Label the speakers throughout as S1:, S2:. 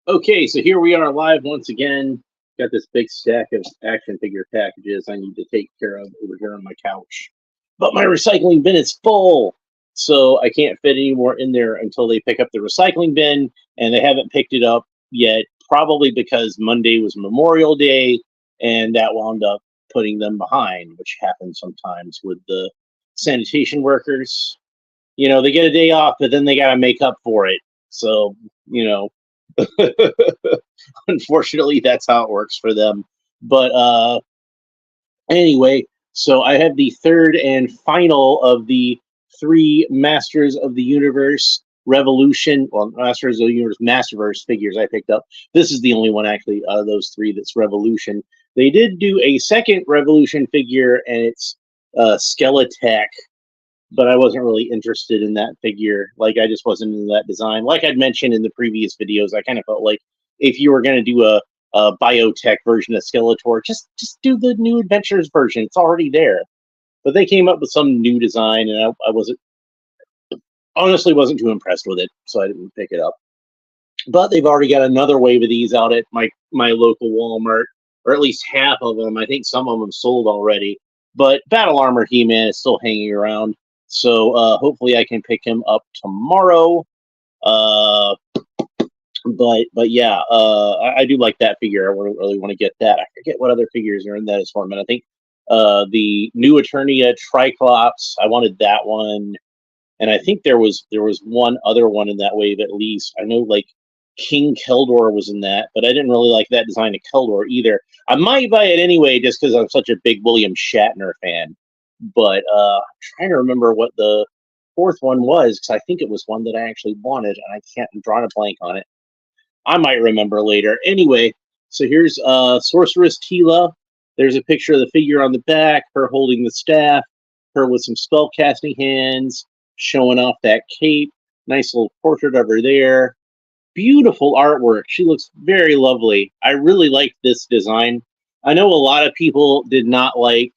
S1: Okay, so here we are live once again. Got this big stack of action figure packages I need to take care of over here on my couch. But my recycling bin is full, so I can't fit any more in there until they pick up the recycling bin, and they haven't picked it up yet, probably because Monday was Memorial Day, and that wound up putting them behind, which happens sometimes with the sanitation workers. They get a day off, but then they got to make up for it. So, you know, unfortunately, that's how it works for them. But anyway, so I have the third and final of the three Masters of the Universe Masters of the Universe Masterverse figures I picked up. This is the only one actually out of those three that's Revolution. They did do a second Revolution figure, and it's Skeletech, but I wasn't really interested in that figure. Like, I just wasn't in that design. Like I'd mentioned in the previous videos, I kind of felt like if you were going to do a biotech version of Skeletor, just do the New Adventures version. It's already there. But they came up with some new design, and I wasn't, honestly wasn't too impressed with it, so I didn't pick it up. But they've already got another wave of these out at my local Walmart, or at least half of them. I think some of them sold already. But Battle Armor He-Man is still hanging around. So hopefully I can pick him up tomorrow. But yeah, I do like that figure. I really want to get that. I forget what other figures are in that assortment. I think the new Eternia Triclops. I wanted that one, and I think there was one other one in that wave at least. I know like King Keldor was in that, but I didn't really like that design of Keldor either. I might buy it anyway just because I'm such a big William Shatner fan. But I'm trying to remember what the fourth one was, because I think it was one that I actually wanted, and I can't draw a blank on it. I might remember later. Anyway, so here's Sorceress Teela. There's a picture of the figure on the back, her holding the staff, her with some spell casting hands, showing off that cape. Nice little portrait of her there. Beautiful artwork. She looks very lovely. I really like this design. I know a lot of people did not like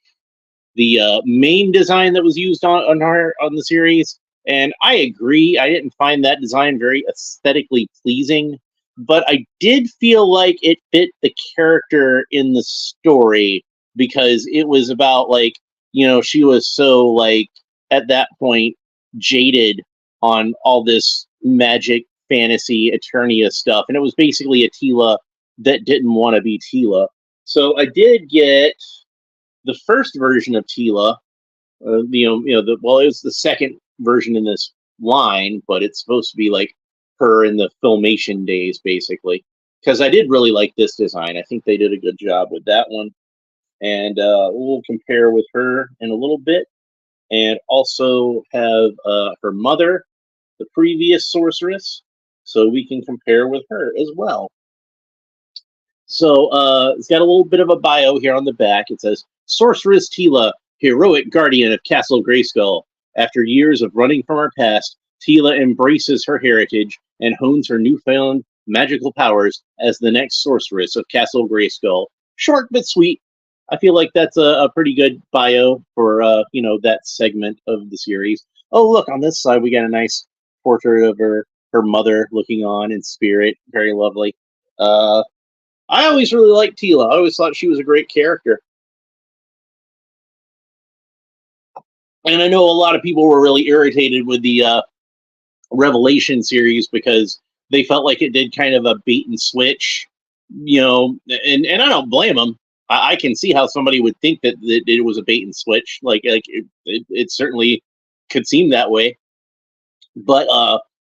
S1: the main design that was used on the series, and I agree. I didn't find that design very aesthetically pleasing, but I did feel like it fit the character in the story because it was about like, she was so like at that point jaded on all this magic fantasy Eternia stuff, and it was basically a Teela that didn't want to be Teela. So I did get the first version of Teela. It was the second version in this line, but it's supposed to be like her in the Filmation days, basically. Because I did really like this design. I think they did a good job with that one. And we'll compare with her in a little bit. And also have her mother, the previous Sorceress, so we can compare with her as well. So it's got a little bit of a bio here on the back. It says, Sorceress Teela, heroic guardian of Castle Grayskull. After years of running from her past, Teela embraces her heritage and hones her newfound magical powers as the next sorceress of Castle Grayskull. Short but sweet. I feel like that's a pretty good bio for that segment of the series. Oh, look, on this side we got a nice portrait of her mother looking on in spirit. Very lovely. I always really liked Teela. I always thought she was a great character. And I know a lot of people were really irritated with the Revelation series because they felt like it did kind of a bait and switch, and I don't blame them. I can see how somebody would think that it was a bait and switch. Like it certainly could seem that way. But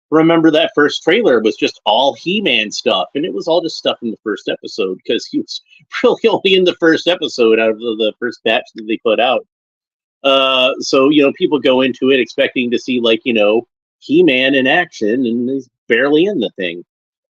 S1: remember that first trailer was just all He-Man stuff, and it was all just stuff in the first episode because he was really only in the first episode out of the first batch that they put out. So people go into it expecting to see like He-Man in action, and he's barely in the thing.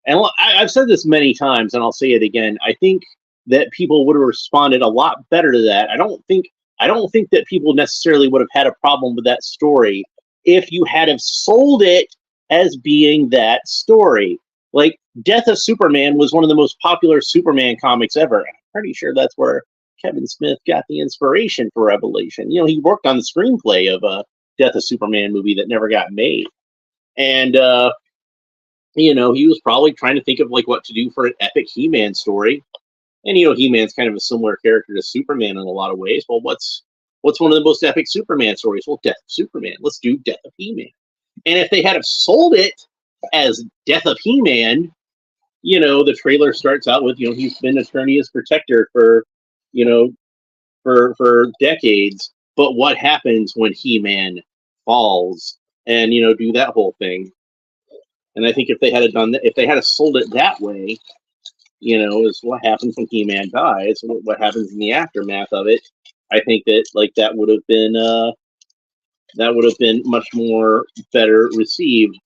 S1: And I've said this many times, and I'll say it again. I think that people would have responded a lot better to that. I don't think that people necessarily would have had a problem with that story if you had have sold it as being that story. Like, Death of Superman was one of the most popular Superman comics ever. I'm pretty sure that's where Kevin Smith got the inspiration for Revelation. He worked on the screenplay of a Death of Superman movie that never got made. And You know, he was probably trying to think of like what to do for an epic He-Man story. And you know, He-Man's kind of a similar character to Superman in a lot of ways. Well, what's one of the most epic Superman stories? Well, Death of Superman. Let's do Death of He-Man. And if they had have sold it as Death of He-Man, you know, the trailer starts out with, you know, he's been Eternia's protector for, you know, for decades. But what happens when He-Man falls? And you know, do that whole thing. And I think if they had done that, if they had sold it that way, you know, is what happens when He-Man dies, what happens in the aftermath of it. I think that like that would have been much more better received.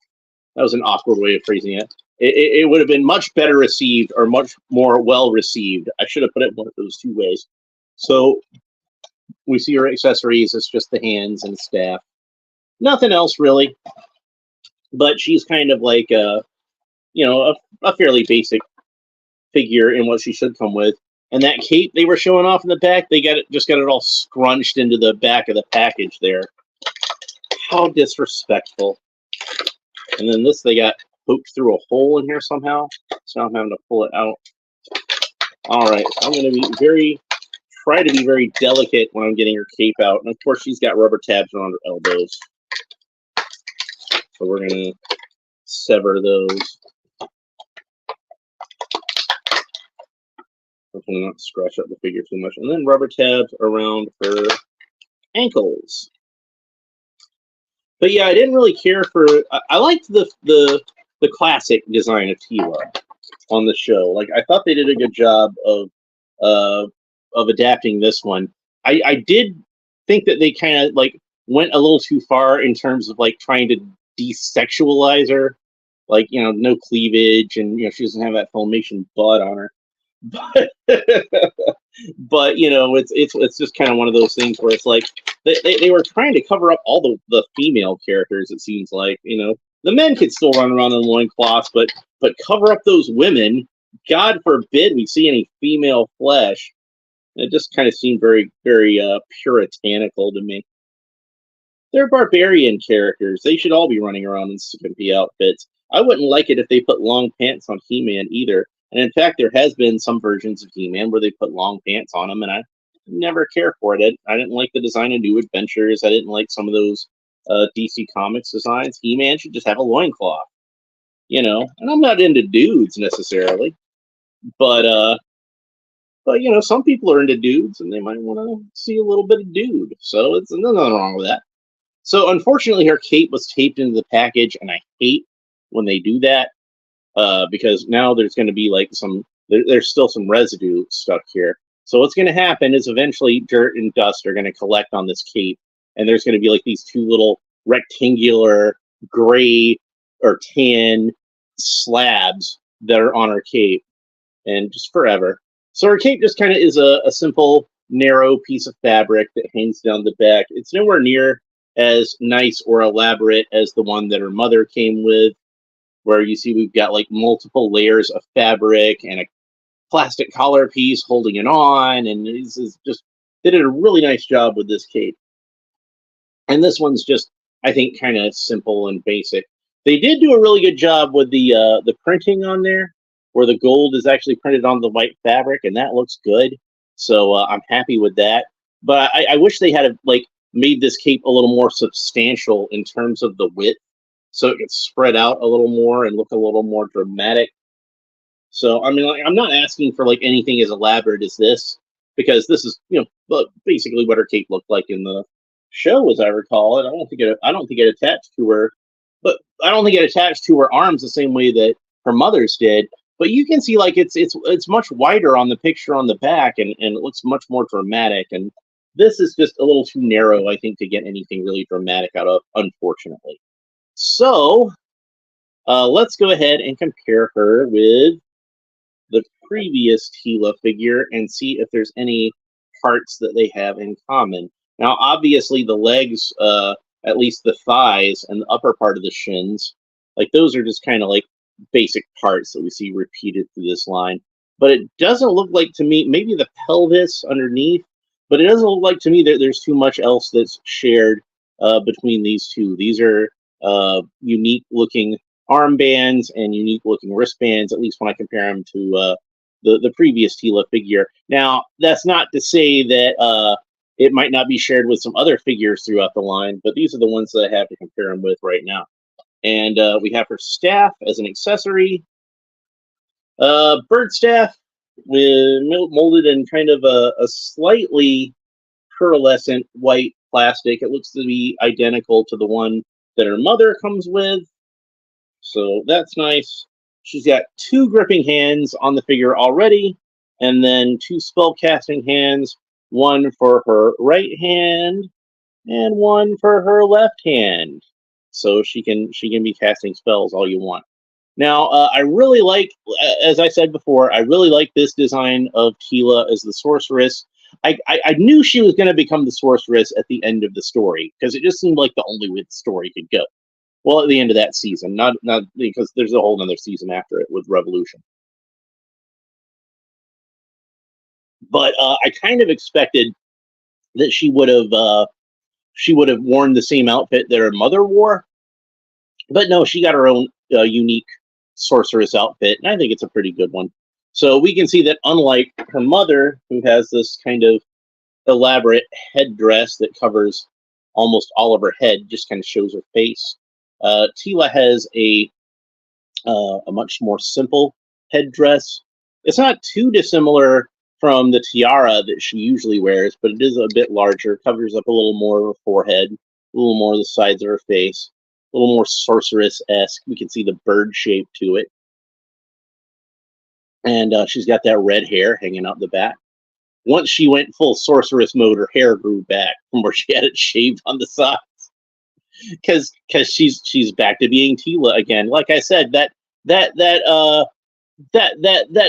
S1: That was an awkward way of phrasing it. It would have been much better received or much more well received. I should have put it one of those two ways. So we see her accessories. It's just the hands and staff. Nothing else really. But she's kind of like you know, a fairly basic figure in what she should come with. And that cape they were showing off in the back, they got it all scrunched into the back of the package there. How disrespectful. And then this they got poked through a hole in here somehow. So I'm having to pull it out. Alright, I'm gonna try to be very delicate when I'm getting her cape out. And of course she's got rubber tabs around her elbows. So we're gonna sever those. Hopefully not scratch up the figure too much. And then rubber tabs around her ankles. But yeah, I didn't really care for. I liked the classic design of Teela on the show. Like I thought they did a good job of adapting this one. I did think that they kind of like went a little too far in terms of like trying to desexualize her. Like, you know, no cleavage, and you know she doesn't have that Filmation butt on her. But you know, it's just kind of one of those things where it's like they were trying to cover up all the female characters. It seems like, you know, the men could still run around in loincloths, but cover up those women. God forbid we see any female flesh. It just kind of seemed very puritanical to me. They're barbarian characters. They should all be running around in skimpy outfits. I wouldn't like it if they put long pants on He-Man either. And in fact, there has been some versions of He-Man where they put long pants on him, and I never care for it. I didn't like the design of New Adventures. I didn't like some of those DC Comics designs. He-Man should just have a loincloth, you know. And I'm not into dudes necessarily, but you know, some people are into dudes, and they might want to see a little bit of dude. So it's nothing wrong with that. So unfortunately, her cape was taped into the package, and I hate when they do that. Because now there's going to be like there's still some residue stuck here. So what's going to happen is eventually dirt and dust are going to collect on this cape, and there's going to be like these two little rectangular gray or tan slabs that are on her cape, and just forever. So her cape just kind of is a simple, narrow piece of fabric that hangs down the back. It's nowhere near as nice or elaborate as the one that her mother came with, where you see we've got like multiple layers of fabric and a plastic collar piece holding it on, and this is just, they did a really nice job with this cape. And this one's just, I think, kind of simple and basic. They did do a really good job with the printing on there, where the gold is actually printed on the white fabric, and that looks good. So I'm happy with that. But I wish they had like made this cape a little more substantial in terms of the width, so it could spread out a little more and look a little more dramatic. So I mean, like, I'm not asking for like anything as elaborate as this, because this is, you know, basically what her cape looked like in the show, as I recall it. I don't think it attached to her, but I don't think it attached to her arms the same way that her mother's did. But you can see like it's much wider on the picture on the back, and it looks much more dramatic. And this is just a little too narrow, I think, to get anything really dramatic out of, unfortunately. So let's go ahead and compare her with the previous Teela figure and see if there's any parts that they have in common. Now, obviously, the legs, at least the thighs and the upper part of the shins, like those are just kind of like basic parts that we see repeated through this line. But it doesn't look like to me, maybe the pelvis underneath, but it doesn't look like to me that there's too much else that's shared between these two. These are unique looking armbands and unique looking wristbands, at least when I compare them to the previous Teela figure. Now, that's not to say that it might not be shared with some other figures throughout the line, but these are the ones that I have to compare them with right now. And we have her staff as an accessory. Bird staff with molded in kind of a slightly pearlescent white plastic. It looks to be identical to the one that her mother comes with. So that's nice. She's got 2 gripping hands on the figure already, and then 2 spell casting hands, one for her right hand and one for her left hand. So she can be casting spells all you want. Now, I really like, as I said before, I really like this design of Teela as the sorceress. I knew she was going to become the sorceress at the end of the story, because it just seemed like the only way the story could go. Well, at the end of that season, not because there's a whole other season after it with Revolution. But I kind of expected that she would have worn the same outfit that her mother wore, but no, she got her own unique sorceress outfit, and I think it's a pretty good one. So we can see that unlike her mother, who has this kind of elaborate headdress that covers almost all of her head, just kind of shows her face, Teela has a much more simple headdress. It's not too dissimilar from the tiara that she usually wears, but it is a bit larger, covers up a little more of her forehead, a little more of the sides of her face, a little more sorceress-esque. We can see the bird shape to it. And she's got that red hair hanging out the back. Once she went full sorceress mode, her hair grew back from where she had it shaved on the sides. Because she's back to being Teela again. Like I said, that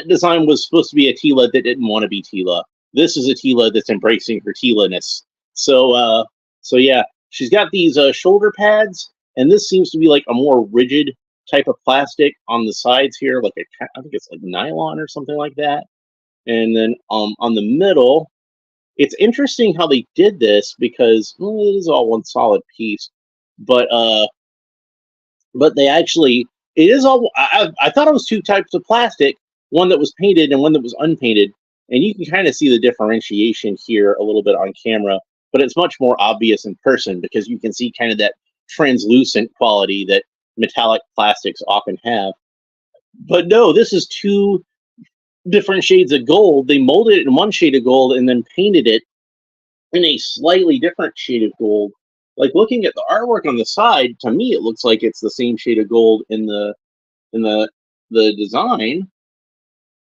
S1: design was supposed to be a Teela that didn't want to be Teela. This is a Teela that's embracing her Teela-ness. So yeah, she's got these shoulder pads, and this seems to be like a more rigid type of plastic on the sides here, like I think it's like nylon or something like that. And then on the middle, it's interesting how they did this, because it is all one solid piece, but they actually, it is all, I thought it was 2 types of plastic, one that was painted and one that was unpainted, and you can kind of see the differentiation here a little bit on camera, but it's much more obvious in person, because you can see kind of that translucent quality that metallic plastics often have. But no, this is 2 different shades of gold. They molded it in one shade of gold and then painted it in a slightly different shade of gold. Like, looking at the artwork on the side, to me it looks like it's the same shade of gold in the design.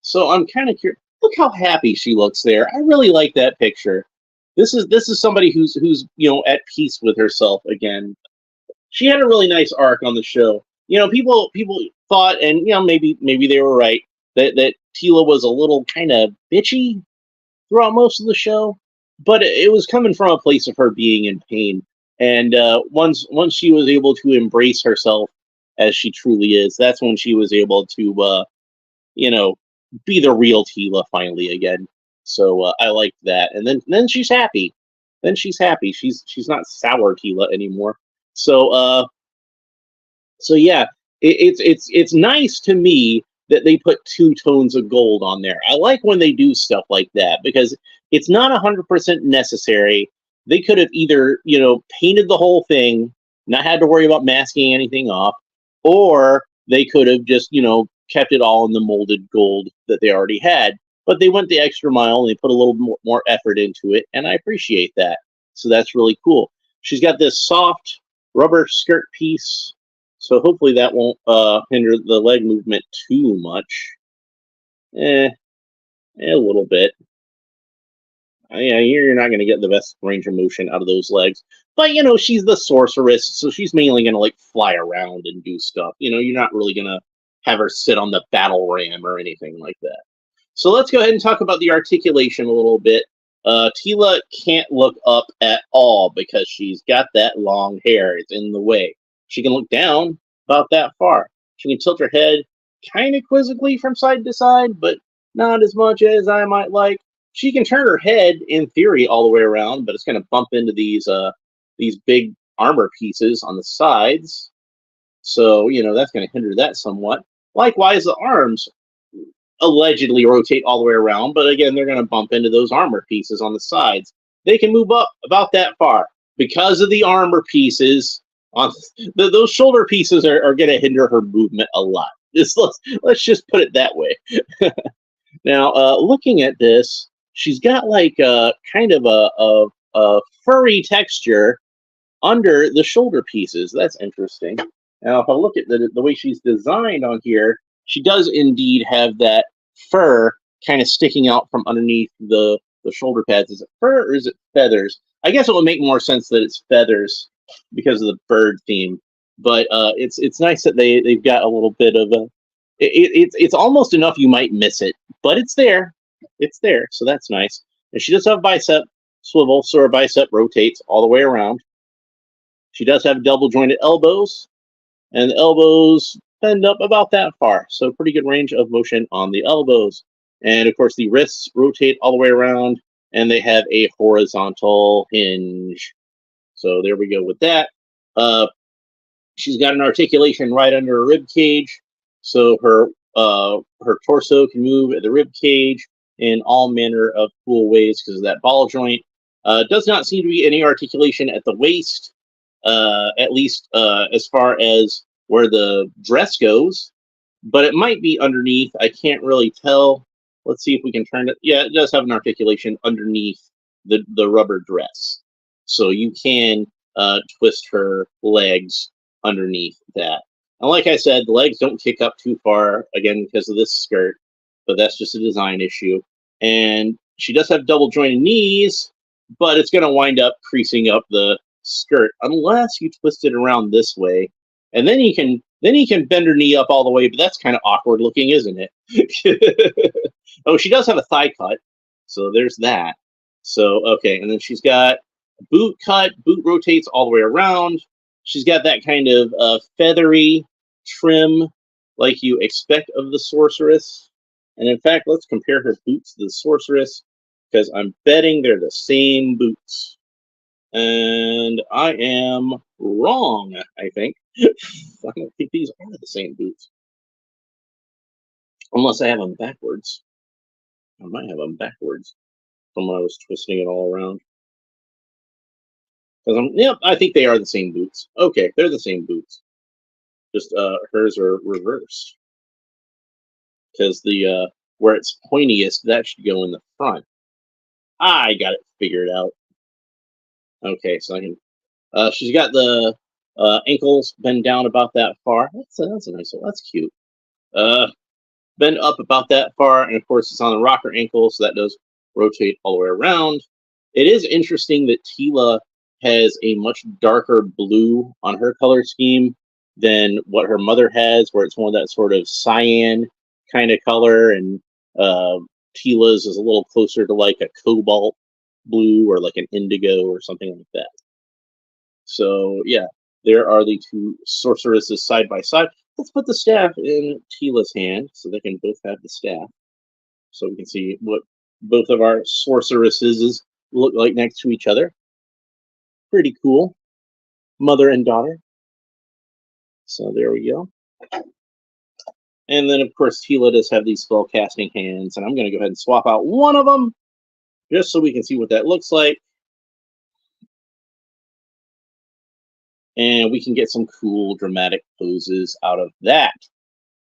S1: So I'm kind of curious. Look how happy she looks there. I really like that picture. This is somebody who's at peace with herself again. She had a really nice arc on the show. People thought, and maybe they were right, that Teela was a little kind of bitchy throughout most of the show, but it was coming from a place of her being in pain. And once she was able to embrace herself as she truly is, that's when she was able to be the real Teela finally again. So I liked that. And then she's happy. Then she's happy. She's not sour Teela anymore. So yeah, it's nice to me that they put 2 tones of gold on there. I like when they do stuff like that, because it's not 100% necessary. They could have either painted the whole thing, not had to worry about masking anything off, or they could have just kept it all in the molded gold that they already had. But they went the extra mile and they put a little more effort into it, and I appreciate that. So that's really cool. She's got this soft rubber skirt piece, so hopefully that won't hinder the leg movement too much. A little bit. Yeah, you're not going to get the best range of motion out of those legs. But, she's the sorceress, so she's mainly going to, like, fly around and do stuff. You're not really going to have her sit on the battle ram or anything like that. So let's go ahead and talk about the articulation a little bit. Teela can't look up at all because she's got that long hair. It's in the way. She can look down about that far. She can tilt her head kind of quizzically from side to side, but not as much as I might like. She can turn her head, in theory, all the way around, but it's going to bump into these big armor pieces on the sides. So, that's going to hinder that somewhat. Likewise, the arms allegedly rotate all the way around, but again, they're going to bump into those armor pieces on the sides. They can move up about that far because of the armor pieces. On those shoulder pieces are going to hinder her movement a lot. Let's just put it that way. Now, looking at this, she's got like a kind of a furry texture under the shoulder pieces. That's interesting. Now, if I look at the way she's designed on here, she does indeed have that fur kind of sticking out from underneath the shoulder pads. Is it fur or is it feathers? I guess it would make more sense that it's feathers because of the bird theme. But it's nice that they've got a little bit of a. It's almost enough you might miss it, but it's there. It's there, so that's nice. And she does have bicep swivel, so her bicep rotates all the way around. She does have double jointed elbows, and the elbows bend up about that far, so pretty good range of motion on the elbows. And of course, the wrists rotate all the way around, and they have a horizontal hinge. So there we go with that. She's got an articulation right under her rib cage, so her torso can move at the rib cage in all manner of cool ways because of that ball joint. Does not seem to be any articulation at the waist, at least as far as where the dress goes, but it might be underneath. I can't really tell. Let's see if we can turn it. Yeah, it does have an articulation underneath the rubber dress, so you can twist her legs underneath that. And like I said, the legs don't kick up too far, again, because of this skirt, but that's just a design issue. And she does have double jointed knees, but it's going to wind up creasing up the skirt unless you twist it around this way. And then you can bend her knee up all the way, but that's kind of awkward looking, isn't it? Oh, she does have a thigh cut, so there's that. So, okay, and then she's got a boot cut. Boot rotates all the way around. She's got that kind of feathery trim like you expect of the Sorceress. And in fact, let's compare her boots to the Sorceress, because I'm betting they're the same boots. And I am wrong, I think. I don't think these are the same boots. Unless I have them backwards. I might have them backwards from when I was twisting it all around. Yep, I think they are the same boots. Okay, they're the same boots. Just hers are reversed. Because the where it's pointiest, that should go in the front. I got it figured out. Okay, so I can. She's got the ankles bend down about that far. That's a nice one. That's cute. Bend up about that far, and of course it's on the rocker ankle, so that does rotate all the way around. It is interesting that Teela has a much darker blue on her color scheme than what her mother has, where it's more of that sort of cyan kind of color, and Teela's is a little closer to like a cobalt blue or like an indigo or something like that. So yeah, there are the two sorceresses side by side. Let's put the staff in Teela's hand so they can both have the staff, so we can see what both of our sorceresses look like next to each other. Pretty cool, mother and daughter. So there we go. And then, of course, Teela does have these spell casting hands, and I'm going to go ahead and swap out one of them just so we can see what that looks like. And we can get some cool dramatic poses out of that.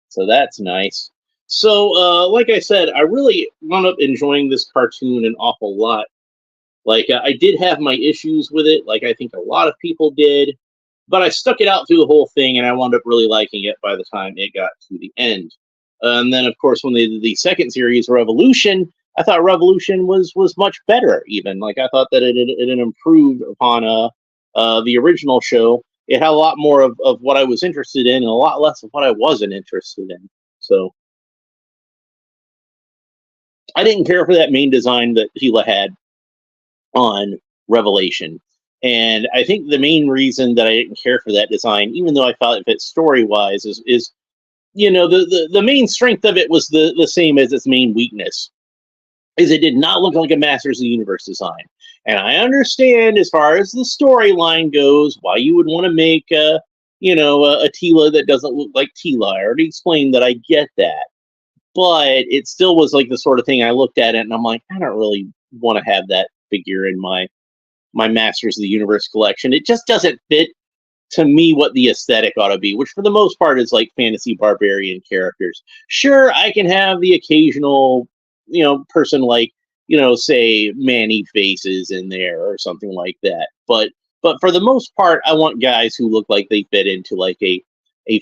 S1: So that's nice. So, like I said, I really wound up enjoying this cartoon an awful lot. Like, I did have my issues with it, like I think a lot of people did, but I stuck it out through the whole thing, and I wound up really liking it by the time it got to the end. And then, of course, when they did the second series, Revolution, I thought Revolution was much better, even. Like, I thought that it improved upon the original show. It had a lot more of what I was interested in and a lot less of what I wasn't interested in. So I didn't care for that main design that Teela had on Revelation. And I think the main reason that I didn't care for that design, even though I thought it fit story-wise, is the main strength of it was the same as its main weakness, is it did not look like a Masters of the Universe design. And I understand, as far as the storyline goes, why you would want to make a Teela that doesn't look like Teela. I already explained that I get that, but it still was like the sort of thing I looked at it and I'm like, I don't really want to have that figure in my Masters of the Universe collection. It just doesn't fit to me what the aesthetic ought to be, which for the most part is like fantasy barbarian characters. Sure, I can have the occasional, person like, say Manny Faces in there or something like that. But for the most part, I want guys who look like they fit into like a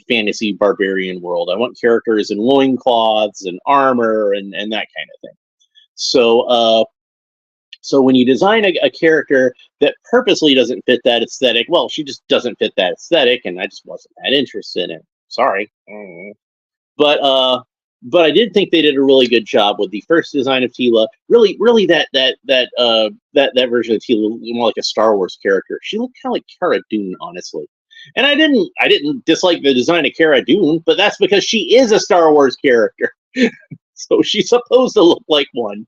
S1: fantasy barbarian world. I want characters in loincloths and armor and that kind of thing. So when you design a character that purposely doesn't fit that aesthetic, well, she just doesn't fit that aesthetic, and I just wasn't that interested in it. Sorry. But but I did think they did a really good job with the first design of Teela. Really that version of Teela, more like a Star Wars character. She looked kind of like Cara Dune, honestly. And I didn't dislike the design of Cara Dune, but that's because she is a Star Wars character. So she's supposed to look like one.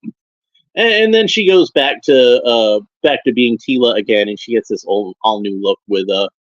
S1: And then she goes back to being Teela again, and she gets this all new look with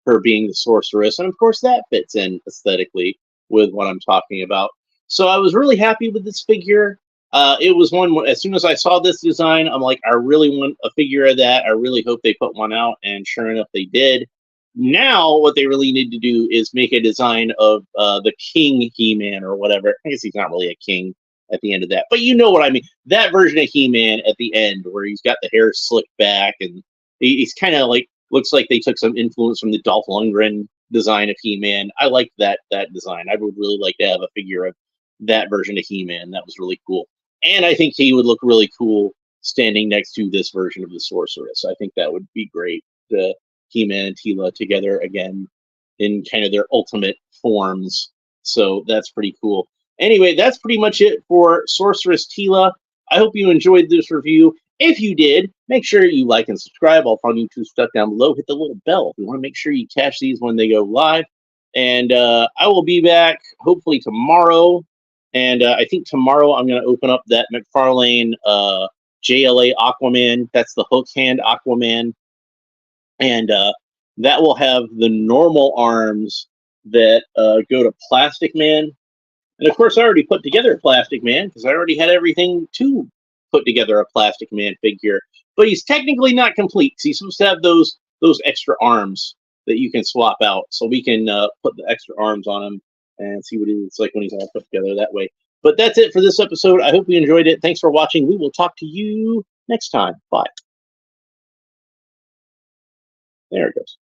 S1: her being the sorceress, and of course that fits in aesthetically with what I'm talking about. So I was really happy with this figure. It was one, as soon as I saw this design, I'm like, I really want a figure of that. I really hope they put one out, and sure enough, they did. Now, what they really need to do is make a design of the King He-Man or whatever. I guess he's not really a king at the end of that, but you know what I mean. That version of He-Man at the end, where he's got the hair slicked back, and he's kind of like, looks like they took some influence from the Dolph Lundgren design of He-Man. I like that design. I would really like to have a figure of that version of He-Man. That was really cool, and I think he would look really cool standing next to this version of the Sorceress. I think that would be great. The He-Man and Teela together again in kind of their ultimate forms. So that's pretty cool. Anyway, that's pretty much it for Sorceress Teela. I hope you enjoyed this review. If you did, make sure you like and subscribe. I'll find YouTube stuff down below. Hit the little bell if you want to make sure you catch these when they go live. And I will be back hopefully tomorrow. And I think tomorrow I'm going to open up that McFarlane JLA Aquaman. That's the hook hand Aquaman. And that will have the normal arms that go to Plastic Man. And of course, I already put together a Plastic Man because I already had everything to put together a Plastic Man figure. But he's technically not complete. He's supposed to have those extra arms that you can swap out. So we can put the extra arms on him and see what it's like when he's all put together that way. But that's it for this episode. I hope you enjoyed it. Thanks for watching. We will talk to you next time. Bye. There it goes.